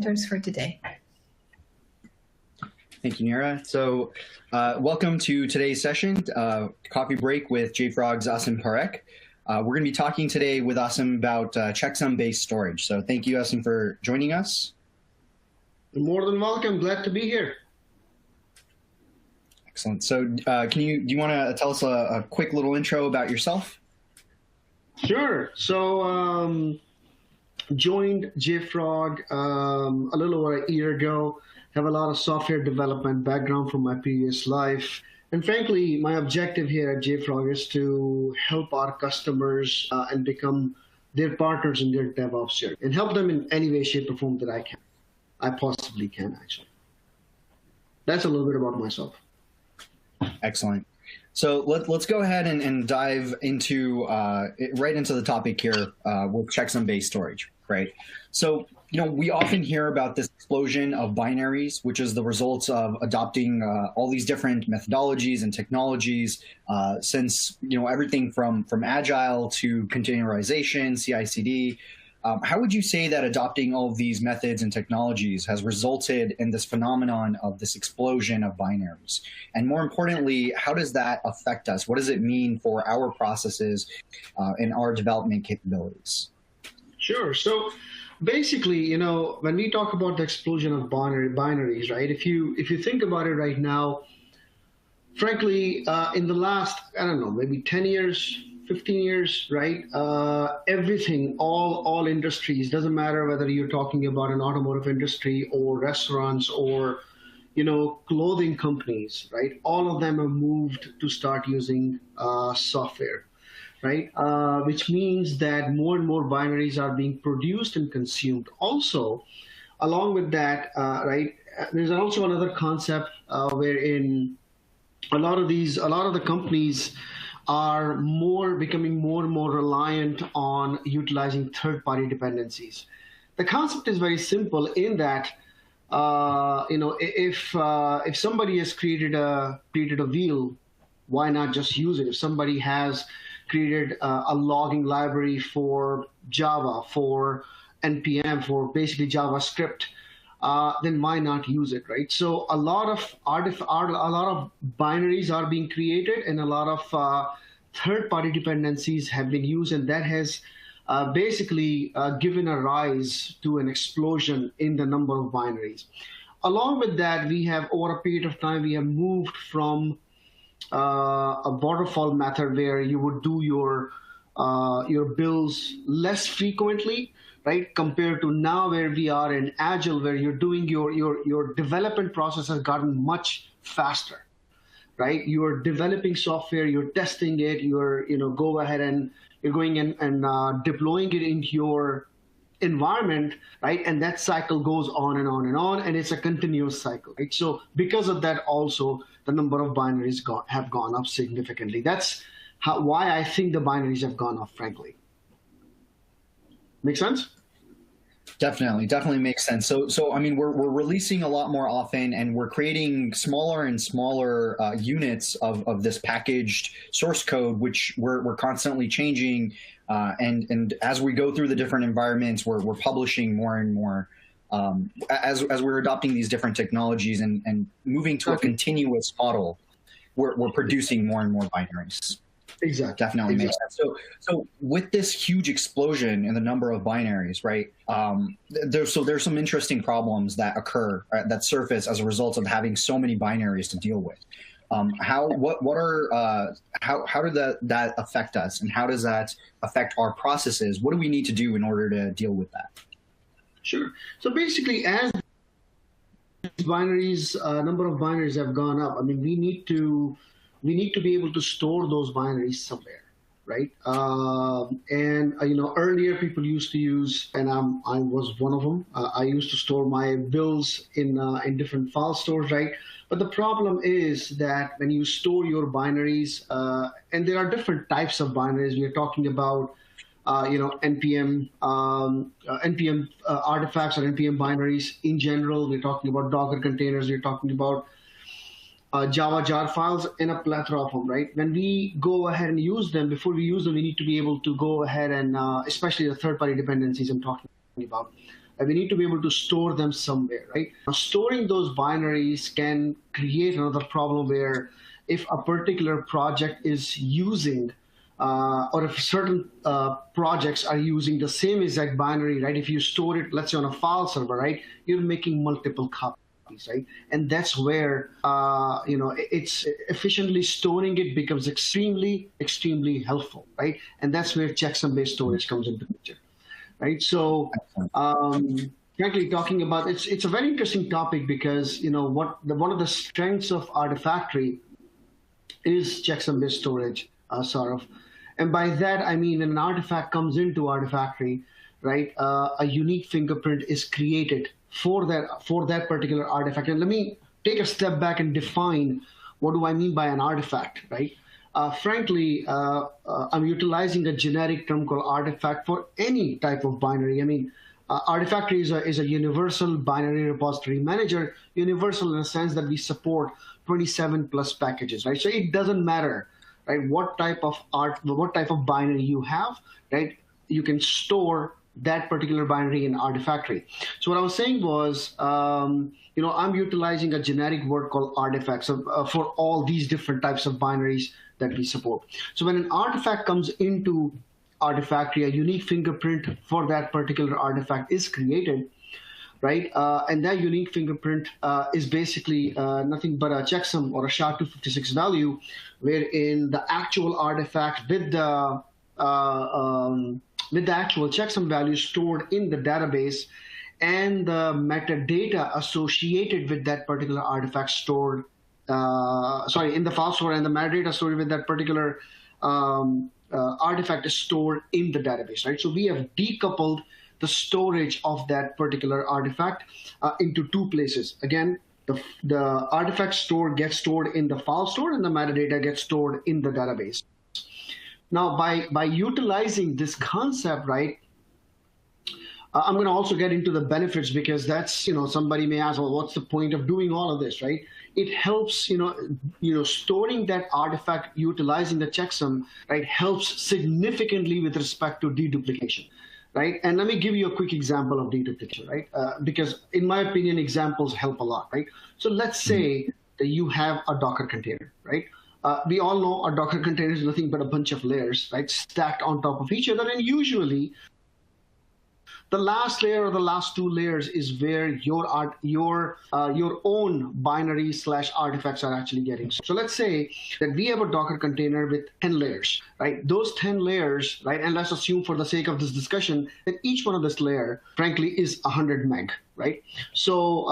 presenters for today. Thank you, Neera. So welcome to today's session, Coffee Break with JFrog's Asim Parekh. We're going to be talking today with Asim about checksum-based storage. So thank you, Asim, for joining us. You're more than welcome. Glad to be here. Excellent. So do you want to tell us a quick little intro about yourself? Sure. So joined JFrog a little over a year ago. Have a lot of software development background from my previous life. And frankly, my objective here at JFrog is to help our customers and become their partners in their DevOps journey and help them in any way, shape, or form that I possibly can, actually. That's a little bit about myself. Excellent. So let's go ahead and dive into right into the topic here with checksum-based storage, right? So, we often hear about this explosion of binaries, which is the results of adopting all these different methodologies and technologies since, everything from agile to containerization, CI/CD. How would you say that adopting all of these methods and technologies has resulted in this phenomenon of this explosion of binaries? And more importantly, how does that affect us? What does it mean for our processes and our development capabilities? Sure. So basically, when we talk about the explosion of binaries, right? If you think about it right now, frankly, in the last, I don't know, maybe 10 years, 15 years, right? Everything, all industries, doesn't matter whether you're talking about an automotive industry or restaurants or, clothing companies, right? All of them have moved to start using software, right? Which means that more and more binaries are being produced and consumed. Also, along with that, right, there's also another concept wherein a lot of the companies are becoming more and more reliant on utilizing third-party dependencies. The concept is very simple in that, if somebody has created a wheel, why not just use it? If somebody has created a logging library for Java, for NPM, for basically JavaScript, then why not use it, right? So a lot of binaries are being created, and a lot of third-party dependencies have been used, and that has basically given a rise to an explosion in the number of binaries. Along with that, we have, over a period of time, we have moved from a waterfall method where you would do your builds less frequently, right? Compared to now where we are in Agile, where you're doing your development process has gotten much faster, right? You're developing software, you're testing it, you're go ahead and you're going in and deploying it into your environment, right? And that cycle goes on and on and on, and it's a continuous cycle, right? So because of that, also the number of binaries have gone up significantly. That's why I think the binaries have gone up, frankly. Make sense? Definitely makes sense. So I mean, we're releasing a lot more often, and we're creating smaller and smaller units of this packaged source code, which we're constantly changing. And as we go through the different environments, we're publishing more and more as we're adopting these different technologies and moving to a continuous model. We're producing more and more binaries. Exactly. Definitely makes sense. So with this huge explosion in the number of binaries, right? There's some interesting problems that occur that surface as a result of having so many binaries to deal with. How did that affect us, and how does that affect our processes? What do we need to do in order to deal with that? Sure. So basically, as binaries, number of binaries have gone up, I mean, we need to be able to store those binaries somewhere, right? And earlier people used to use, and I was one of them. I used to store my bills in different file stores, right? But the problem is that when you store your binaries, and there are different types of binaries. We're talking about NPM artifacts or NPM binaries in general. We're talking about Docker containers. We're talking about Java jar files in a plethora of them, right? When we go ahead and use them, before we use them, we need to be able to go ahead and, especially the third-party dependencies I'm talking about, and we need to be able to store them somewhere, right? Now, storing those binaries can create another problem where if a particular project is using or if certain projects are using the same exact binary, right? If you store it, let's say on a file server, right? You're making multiple copies, right? And that's where, it's efficiently storing it becomes extremely, extremely helpful, right? And that's where checksum-based storage comes into picture, right? So, frankly, talking about it's a very interesting topic because one of the strengths of Artifactory is checksum-based storage, sort of. And by that, I mean, when an artifact comes into Artifactory, right, a unique fingerprint is created for that particular artifact. And let me take a step back and define what do I mean by an artifact, right? Frankly, I'm utilizing a generic term called artifact for any type of binary. I mean, Artifactory is a universal binary repository manager, universal in the sense that we support 27 plus packages, right? So it doesn't matter, right, what type of binary you have, right? You can store that particular binary in Artifactory. So what I was saying was, I'm utilizing a generic word called artifacts for all these different types of binaries that we support. So when an artifact comes into Artifactory, a unique fingerprint for that particular artifact is created, right? And that unique fingerprint is basically nothing but a checksum or a SHA-256 value, wherein the actual artifact with the actual checksum value stored in the database and the metadata associated with that particular artifact stored, in the file store, and the metadata stored with that particular artifact is stored in the database, right? So we have decoupled the storage of that particular artifact into two places. Again, the artifact gets stored in the file store and the metadata gets stored in the database. Now, by utilizing this concept, right, I'm going to also get into the benefits because that's, somebody may ask, well, what's the point of doing all of this, right? It helps, storing that artifact utilizing the checksum, right, helps significantly with respect to deduplication, right? And let me give you a quick example of deduplication, right? Because in my opinion, examples help a lot, right? So let's say that you have a Docker container, right? We all know a Docker container is nothing but a bunch of layers, right, stacked on top of each other. And usually the last layer or the last two layers is where your own binary / artifacts are actually getting. So let's say that we have a Docker container with 10 layers, right? Those 10 layers, right? And let's assume for the sake of this discussion that each one of this layer, frankly, is 100 meg, right? So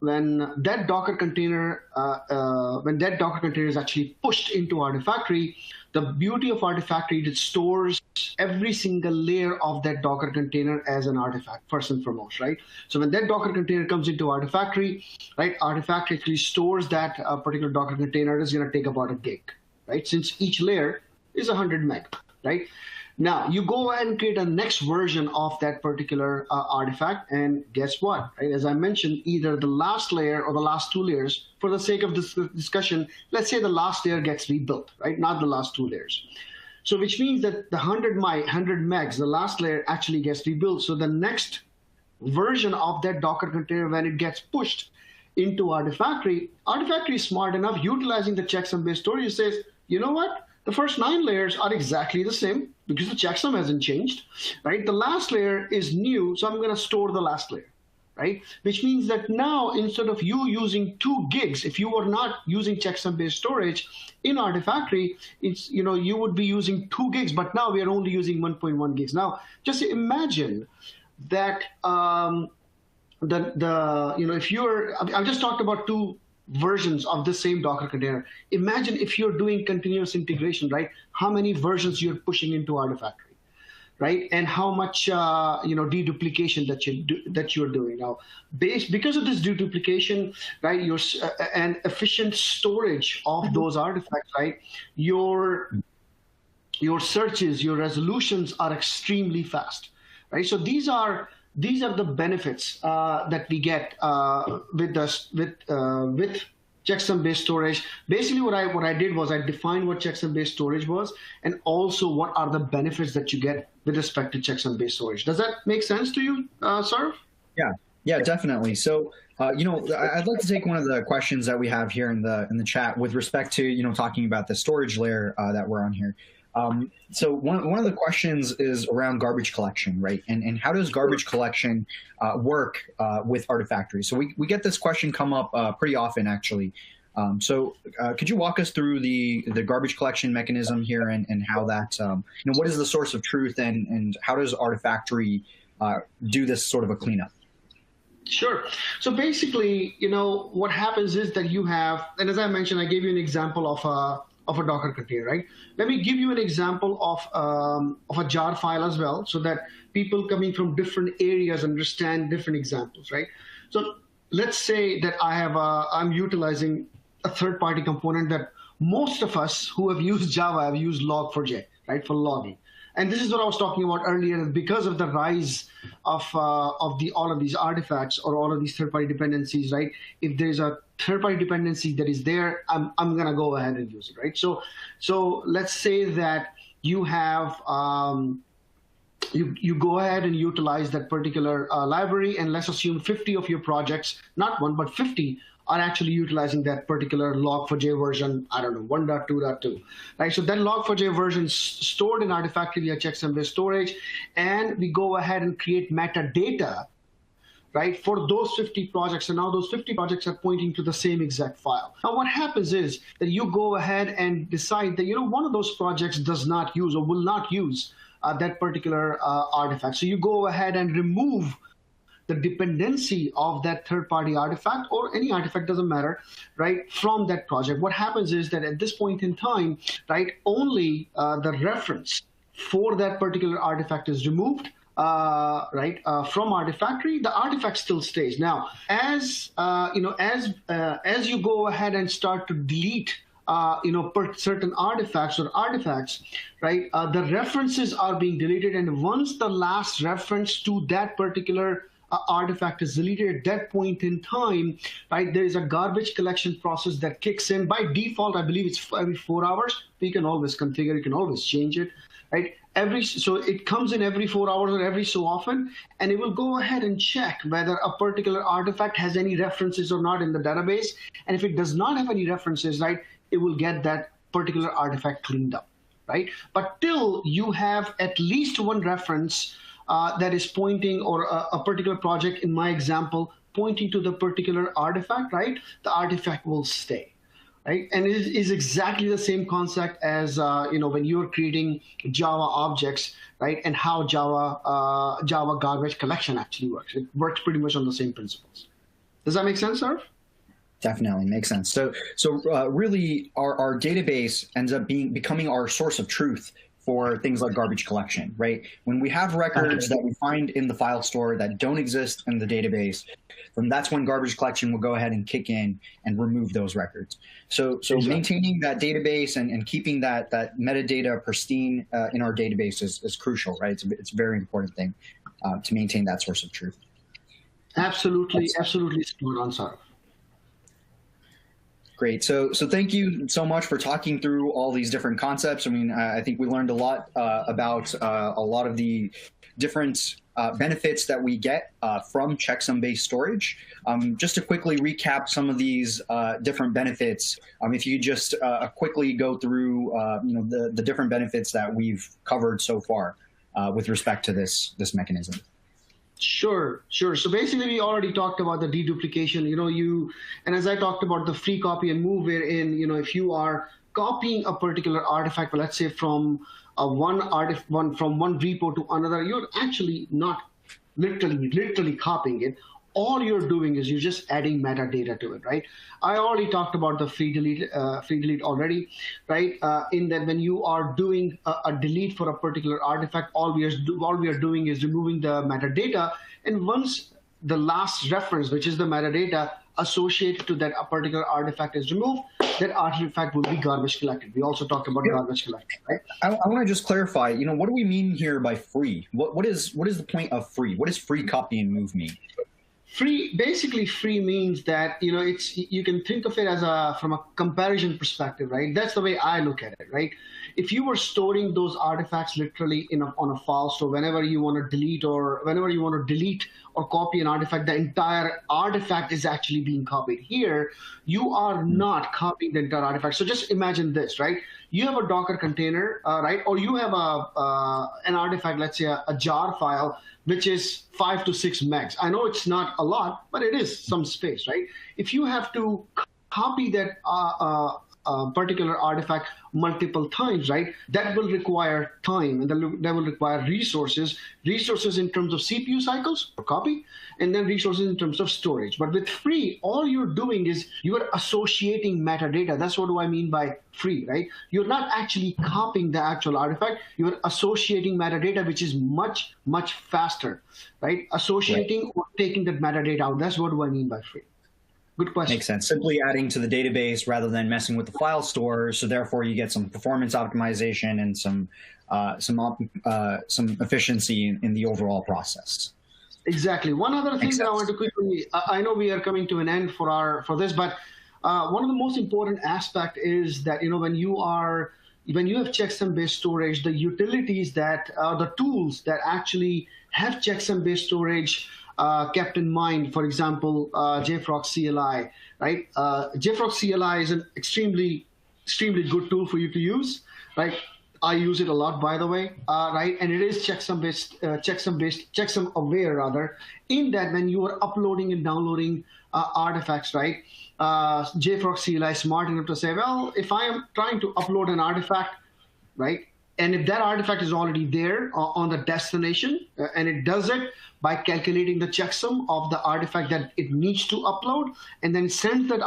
when that Docker container is actually pushed into Artifactory, the beauty of Artifactory, it stores every single layer of that Docker container as an artifact, first and foremost, right? So when that Docker container comes into Artifactory, right, Artifactory actually stores that particular Docker container is going to take about a gig, right? Since each layer is 100 meg, right? Now, you go ahead and create a next version of that particular artifact, and guess what? Right? As I mentioned, either the last layer or the last two layers, for the sake of this discussion, let's say the last layer gets rebuilt, right? Not the last two layers. So which means that the 100 megs, the last layer actually gets rebuilt. So the next version of that Docker container, when it gets pushed into Artifactory, Artifactory is smart enough, utilizing the checksum-based storage, says, you know what? The first 9 layers are exactly the same because the checksum hasn't changed, right? The last layer is new, so I'm going to store the last layer, right? Which means that now, instead of you using 2 gigs, if you were not using checksum-based storage in Artifactory, it's, you would be using 2 gigs, but now we are only using 1.1 gigs. Now, just imagine that if you're, I've just talked about 2 versions of the same Docker container. Imagine if you're doing continuous integration, right? How many versions you're pushing into Artifactory, right? And how much deduplication that you're doing now. Because of this deduplication, right? And efficient storage of those artifacts, right? Your searches, your resolutions are extremely fast, right? So these are the benefits that we get with checksum-based storage. Basically, what I did was I defined what checksum-based storage was, and also what are the benefits that you get with respect to checksum-based storage. Does that make sense to you, Sarv? Yeah, definitely. So, I'd like to take one of the questions that we have here in the chat with respect to talking about the storage layer that we're on here. So one of the questions is around garbage collection, right? And how does garbage collection work with Artifactory? So we get this question come up pretty often, actually. So could you walk us through the garbage collection mechanism here and how that, what is the source of truth and how does Artifactory do this sort of a cleanup? Sure. So basically, what happens is that you have, and as I mentioned, I gave you an example of a Docker container, right? Let me give you an example of a jar file as well, so that people coming from different areas understand different examples, right? So let's say that I'm utilizing a third-party component that most of us who have used Java have used Log4j, right, for logging. And this is what I was talking about earlier. Because of the rise of all of these artifacts or all of these third-party dependencies, right? If there's a third-party dependency that is there, I'm going to go ahead and use it, right? So let's say that you have you go ahead and utilize that particular library, and let's assume 50 of your projects, not one but 50, are actually utilizing that particular Log4j version, I don't know, 1.2.2, right? So that Log4j version is stored in Artifactory via checksum-based storage, and we go ahead and create metadata, right, for those 50 projects. And now those 50 projects are pointing to the same exact file. Now what happens is that you go ahead and decide that, one of those projects does not use or will not use that particular artifact. So you go ahead and remove the dependency of that third-party artifact, or any artifact, doesn't matter, right, from that project. What happens is that at this point in time, right, only the reference for that particular artifact is removed, right, from Artifactory. The artifact still stays. Now, as you go ahead and start to delete certain artifacts, right, the references are being deleted, and once the last reference to that particular artifact is deleted, at that point in time, right, there is a garbage collection process that kicks in. By default, I believe it's every 4 hours. You can always configure, you can always change it, right? So it comes in every 4 hours or every so often, and it will go ahead and check whether a particular artifact has any references or not in the database. And if it does not have any references, right, it will get that particular artifact cleaned up, right? But till you have at least one reference that is pointing, or a particular project, in my example, pointing to the particular artifact, right, the artifact will stay, right? And it is exactly the same concept as when you're creating Java objects, right, and how Java garbage collection actually works. It works pretty much on the same principles. Does that make sense, Sarv? Definitely makes sense. So really, our database ends up becoming our source of truth for things like garbage collection, right? When we have records that we find in the file store that don't exist in the database, then that's when garbage collection will go ahead and kick in and remove those records. So exactly. Maintaining that database and keeping that metadata pristine in our database is crucial, right? It's a very important thing to maintain that source of truth. Absolutely spot on, Sarv. Great. So thank you so much for talking through all these different concepts. I mean, I think we learned a lot about a lot of the different benefits that we get from checksum-based storage. Just to quickly recap some of these different benefits, if you just quickly go through the different benefits that we've covered so far with respect to this mechanism. Sure. So basically, we already talked about the deduplication. And as I talked about the free copy and move, wherein if you are copying a particular artifact, let's say from one repo to another, you're actually not literally copying it. All you're doing is you're just adding metadata to it, right? I already talked about the free delete already, right? In that when you are doing a delete for a particular artifact, all we are doing is removing the metadata, and once the last reference, which is the metadata associated to that particular artifact, is removed, that artifact will be garbage collected. We also talked about garbage collected, right? I want to just clarify. What do we mean here by free? What is the point of free? What does free copy and move mean? Basically free means that, you can think of it as from a comparison perspective, right? That's the way I look at it, right? if you were storing those artifacts literally on a file store, whenever you want to delete or copy an artifact, the entire artifact is actually being copied. Here, you are not copying the entire artifact. So just imagine this, right? You have a Docker container, right? Or you have an artifact, let's say a jar file, which is 5 to 6 megs. I know it's not a lot, but it is some space, right? If you have to copy that particular artifact multiple times, right? That will require time, and that will require resources in terms of CPU cycles for copy, and then resources in terms of storage. But with free, all you're doing is you are associating metadata. That's what do I mean by free, right? You're not actually copying the actual artifact. You're associating metadata, which is much, much faster, right? Associating or taking that metadata out. That's what do I mean by free. Good question. Makes sense. Simply adding to the database rather than messing with the file store. So therefore, you get some performance optimization and some efficiency in the overall process. Exactly. One other thing that I want to quickly, I know we are coming to an end for this, but one of the most important aspect is that when you have checksum-based storage, the utilities that the tools that actually have checksum-based storage kept in mind, for example, JFrog CLI, right? JFrog CLI is an extremely good tool for you to use, right? I use it a lot, by the way, right? And it is checksum-based, checksum-aware rather, in that when you are uploading and downloading artifacts, right? JFrog CLI is smart enough to say, well, if I am trying to upload an artifact, right? And if that artifact is already there on the destination, and it does it by calculating the checksum of the artifact that it needs to upload, and then sends that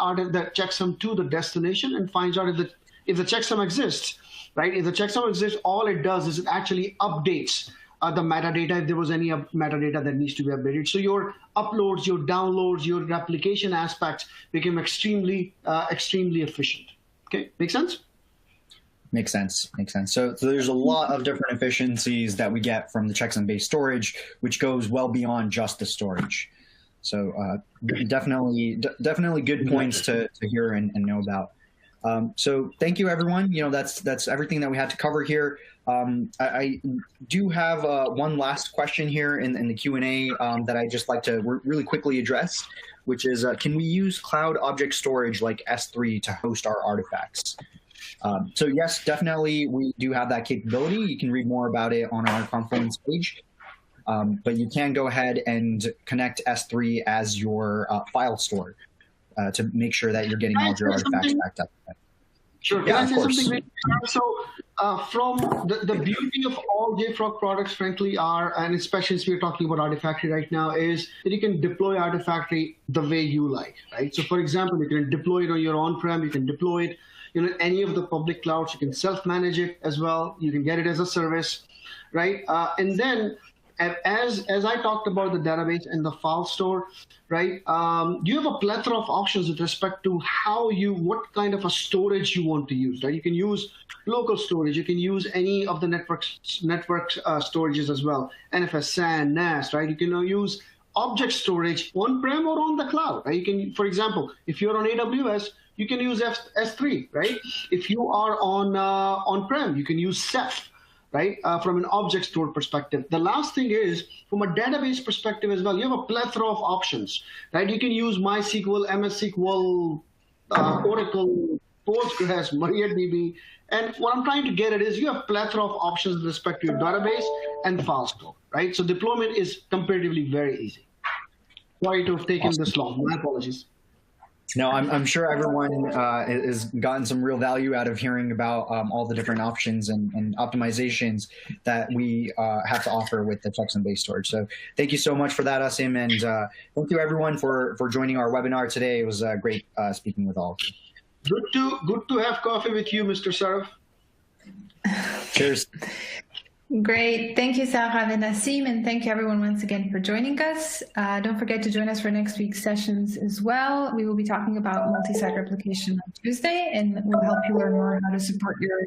checksum to the destination and finds out if the checksum exists, right? If the checksum exists, all it does is it actually updates the metadata if there was any metadata that needs to be updated. So your uploads, your downloads, your replication aspects become extremely efficient. Okay, make sense? Makes sense. So there's a lot of different efficiencies that we get from the checksum-based storage, which goes well beyond just the storage. So definitely good points to hear and know about. So thank you, everyone. That's everything that we had to cover here. I do have one last question here in the Q&A that I just like to really quickly address, which is, can we use cloud object storage like S3 to host our artifacts? So yes, definitely we do have that capability. You can read more about it on our Confluence page. But you can go ahead and connect S3 as your file store to make sure that you're getting all your artifacts backed up. Sure. Can I say something? So from the beauty of all JFrog products, frankly, and especially as we're talking about Artifactory right now, is that you can deploy Artifactory the way you like, right? So for example, you can deploy it on your on-prem, you can deploy it any of the public clouds, you can self-manage it as well, you can get it as a service, right? And then as I talked about the database and the file store, right? You have a plethora of options with respect to what kind of a storage you want to use, right? You can use local storage, you can use any of the network storages as well, NFS, SAN, NAS, right? You can use object storage on-prem or on the cloud, right? You can, for example, if you're on AWS, you can use S3, right? If you are on-prem, you can use Ceph, right? From an object store perspective. The last thing is, from a database perspective as well, you have a plethora of options, right? You can use MySQL, MS SQL, Oracle, Postgres, MariaDB. And what I'm trying to get at is you have plethora of options with respect to your database and file store, right? So deployment is comparatively very easy. Sorry to have taken this long. My apologies. No, I'm sure everyone has gotten some real value out of hearing about all the different options and optimizations that we have to offer with the checksum-based storage. So thank you so much for that, Asim, and thank you everyone for joining our webinar today. It was great speaking with all of you. Good to have coffee with you, Mr. Saraf. Cheers. Great. Thank you, Sarab and Asim, and thank you everyone once again for joining us. Don't forget to join us for next week's sessions as well. We will be talking about multi-site replication on Tuesday, and we'll help you learn more how to support your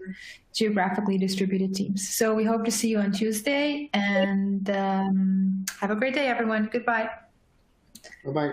geographically distributed teams. So we hope to see you on Tuesday, and have a great day, everyone. Goodbye. Bye-bye.